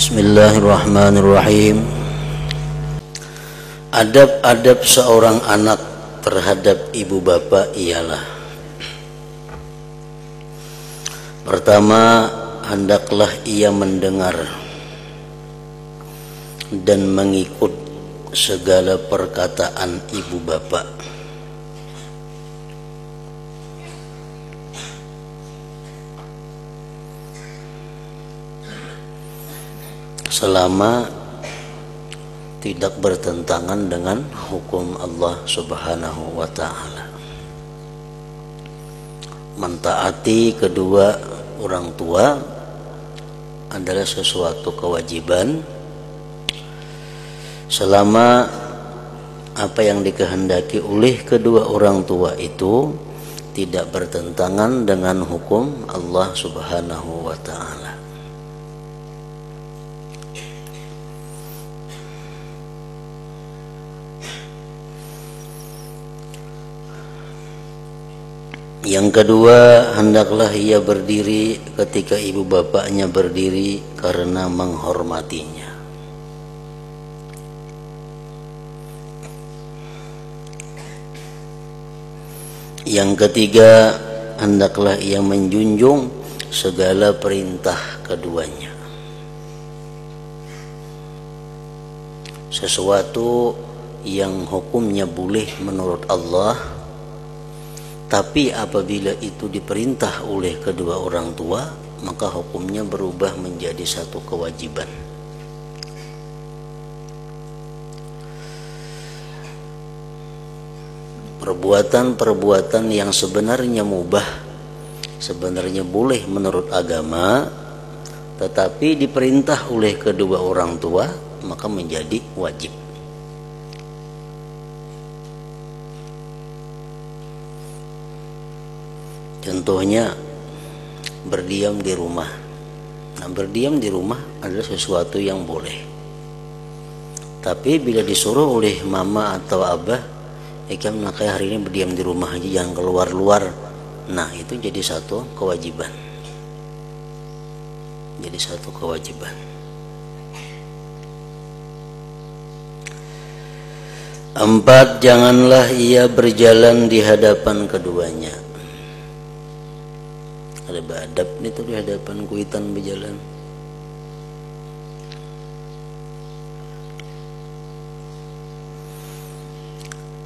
Bismillahirrahmanirrahim. Adab-adab seorang anak terhadap ibu bapak ialah: pertama, hendaklah ia mendengar dan mengikut segala perkataan ibu bapak. Selama tidak bertentangan dengan hukum Allah Subhanahu wa ta'ala. Mentaati kedua orang tua adalah sesuatu kewajiban selama apa yang dikehendaki oleh kedua orang tua itu tidak bertentangan dengan hukum Allah Subhanahu wa ta'ala. Yang kedua, hendaklah ia berdiri ketika ibu bapaknya berdiri karena menghormatinya. Yang ketiga, hendaklah ia menjunjung segala perintah keduanya. Sesuatu yang hukumnya boleh menurut Allah, tapi apabila itu diperintah oleh kedua orang tua, maka hukumnya berubah menjadi satu kewajiban. Perbuatan-perbuatan yang sebenarnya mubah, sebenarnya boleh menurut agama, tetapi diperintah oleh kedua orang tua, maka menjadi wajib. Contohnya berdiam di rumah. Nah, berdiam di rumah adalah sesuatu yang boleh. Tapi bila disuruh oleh mama atau abah, kamu kayak hari ini berdiam di rumah aja, jangan keluar-luar. Nah, itu jadi satu kewajiban. Jadi satu kewajiban. Empat, janganlah ia berjalan di hadapan keduanya. Ada beradab itu di hadapan kuitan berjalan.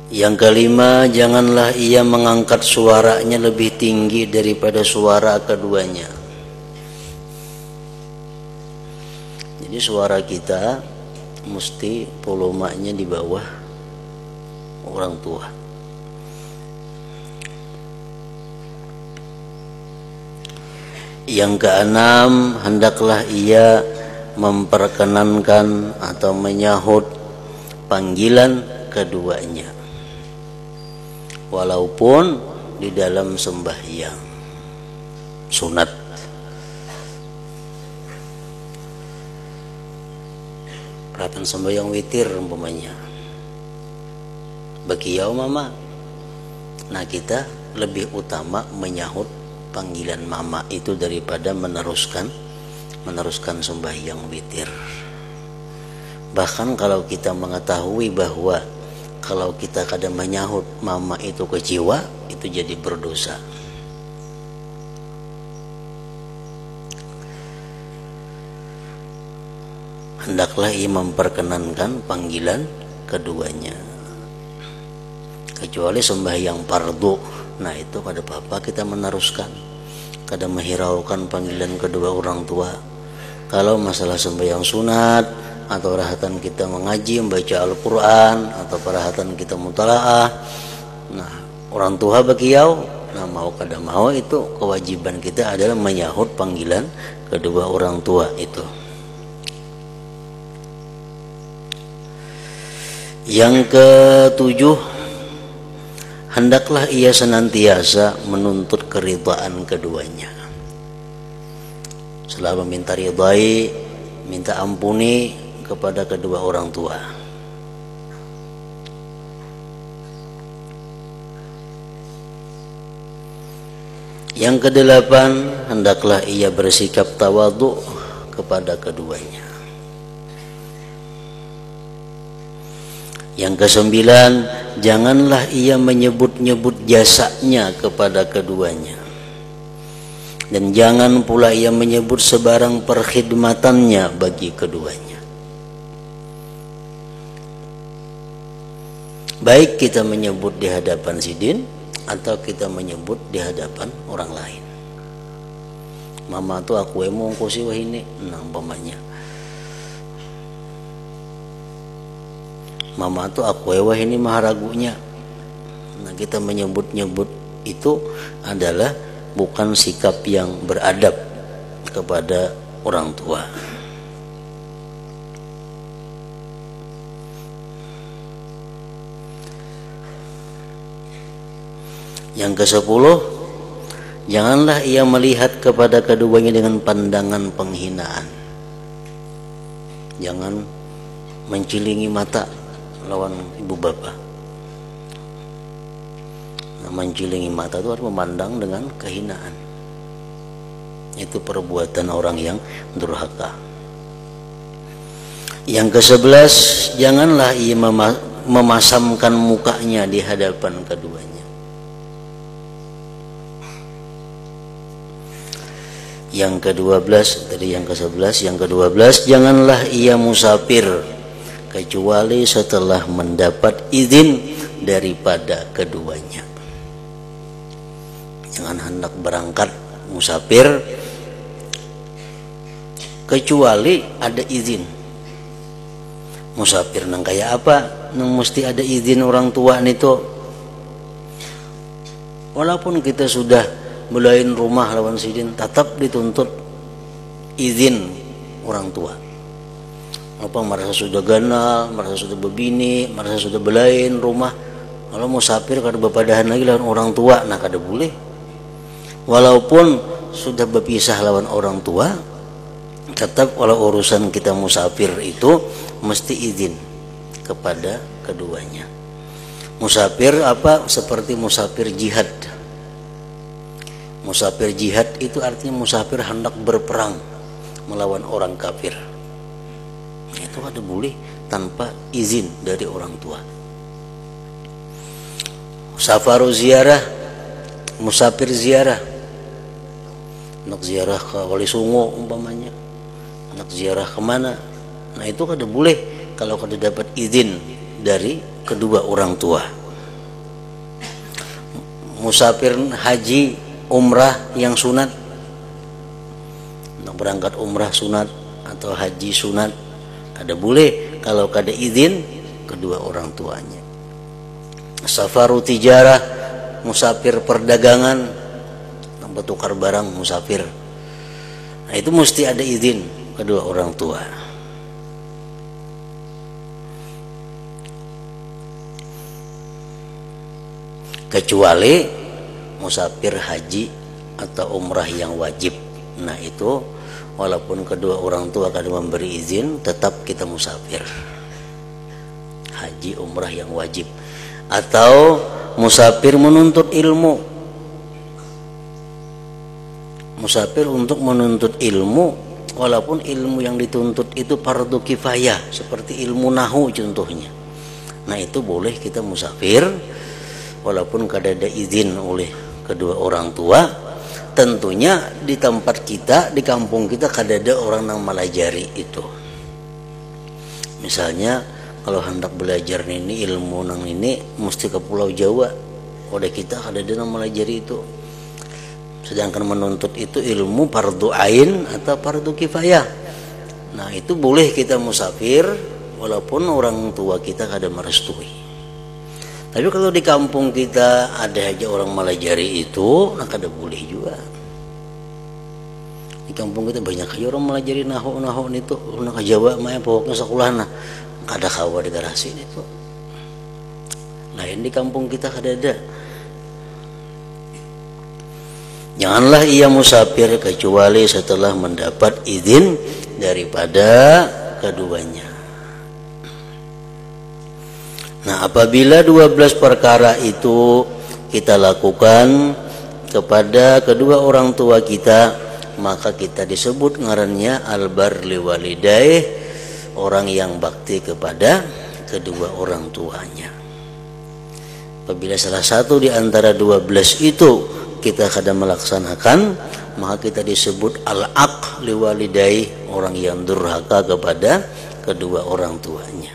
Yang kelima, janganlah ia mengangkat suaranya lebih tinggi daripada suara keduanya. Jadi suara kita mesti volumenya di bawah orang tua. Yang keenam, hendaklah ia memperkenankan atau menyahut panggilan keduanya, walaupun di dalam sembahyang sunat. Perhatian sembahyang witir umpamanya, bakiyau mama. Nah, kita lebih utama menyahut panggilan mama itu daripada meneruskan sembahyang witir. Bahkan kalau kita mengetahui bahwa kalau kita kadang menyahut mama itu ke jiwa, itu jadi berdosa. Hendaklah ia memperkenankan panggilan keduanya, kecuali sembahyang fardu. Nah, itu pada bapak kita meneruskan, kadang menghiraukan panggilan kedua orang tua. Kalau masalah sembahyang sunat atau rahatan kita mengaji, membaca Al-Quran, atau perahatan kita mutalaah, nah orang tua bakiyau, nah mau kadang mau itu kewajiban kita adalah menyahut panggilan kedua orang tua itu. Yang ketujuh, hendaklah ia senantiasa menuntut keridhaan keduanya. Selalu minta ridai, minta ampuni kepada kedua orang tua. Yang kedelapan, hendaklah ia bersikap tawadhu kepada keduanya. Yang kesembilan, janganlah ia menyebut-nyebut jasanya kepada keduanya. Dan jangan pula ia menyebut sebarang perkhidmatannya bagi keduanya. Baik kita menyebut di hadapan sidin atau kita menyebut di hadapan orang lain. Mama tuh aku emong kusi wah ini, nah umpamanya. Mama tuh aku wah ini maharagunya. Nah kita menyebut-nyebut itu adalah bukan sikap yang beradab kepada orang tua. Yang ke-10, janganlah ia melihat kepada keduanya dengan pandangan penghinaan. Jangan mencilingi mata lawan ibu bapak. Nah, mencilingi mata itu harus memandang dengan kehinaan. Itu perbuatan orang yang durhaka. Yang ke-11, janganlah ia memasamkan mukanya di hadapan keduanya. Yang ke-12, tadi yang ke-11, yang ke-12, janganlah ia musafir kecuali setelah mendapat izin daripada keduanya. Jangan hendak berangkat musafir kecuali ada izin. Musafir nang kayak apa? Nang mesti ada izin orang tua nito. Walaupun kita sudah belain rumah lawan sidin, tetap dituntut izin orang tua. Apa merasa sudah ganal, merasa sudah bebini, merasa sudah belain rumah, kalau musafir kada bepadahan lagi lawan orang tua, nah kada boleh. Walaupun sudah berpisah lawan orang tua, tetap walau urusan kita musafir itu mesti izin kepada keduanya. Musafir apa? Seperti musafir jihad. Musafir jihad itu artinya musafir hendak berperang melawan orang kafir. Itu ada boleh tanpa izin dari orang tua. Safaru ziarah, musafir ziarah. Nak ziarah ke Wali Songo umpamanya. Nak ziarah kemana? Nah itu kada boleh kalau kada dapat izin dari kedua orang tua. Musafir haji umrah yang sunat, nak berangkat umrah sunat atau haji sunat, kada boleh kalau kada izin kedua orang tuanya. Safaru tijarah, musafir perdagangan, nak bertukar barang musafir. Nah itu mesti ada izin kedua orang tua. Kecuali musafir haji atau umrah yang wajib. Nah itu walaupun kedua orang tua kada memberi izin, tetap kita musafir haji umrah yang wajib. Atau musafir menuntut ilmu, musafir untuk menuntut ilmu, walaupun ilmu yang dituntut itu fardu kifayah, seperti ilmu nahu contohnya. Nah itu boleh kita musafir walaupun kada ada izin oleh kedua orang tua. Tentunya di tempat kita, di kampung kita kada ada orang yang melajari itu. Misalnya kalau hendak belajar ini ilmu nang ini mesti ke Pulau Jawa, oleh kita kada ada yang melajari itu. Sedangkan menuntut itu ilmu fardu ain atau fardu kifayah. Nah itu boleh kita musafir walaupun orang tua kita kada merestui. Tapi kalau di kampung kita ada aja orang melajari itu, nah kada boleh juga. Di kampung kita banyak aja orang melajari nahu itu, nak ke Jawa mah pokoknya sekolah nah kada kawa di garasi itu. Lain di kampung kita kada ada. Janganlah ia musafir kecuali setelah mendapat izin daripada keduanya. Nah apabila 12 perkara itu kita lakukan kepada kedua orang tua kita, maka kita disebut ngarannya albar liwalidaih, orang yang bakti kepada kedua orang tuanya. Apabila salah satu di antara 12 itu kita kadang melaksanakan, maka kita disebut al-aq liwalidai, orang yang durhaka kepada kedua orang tuanya.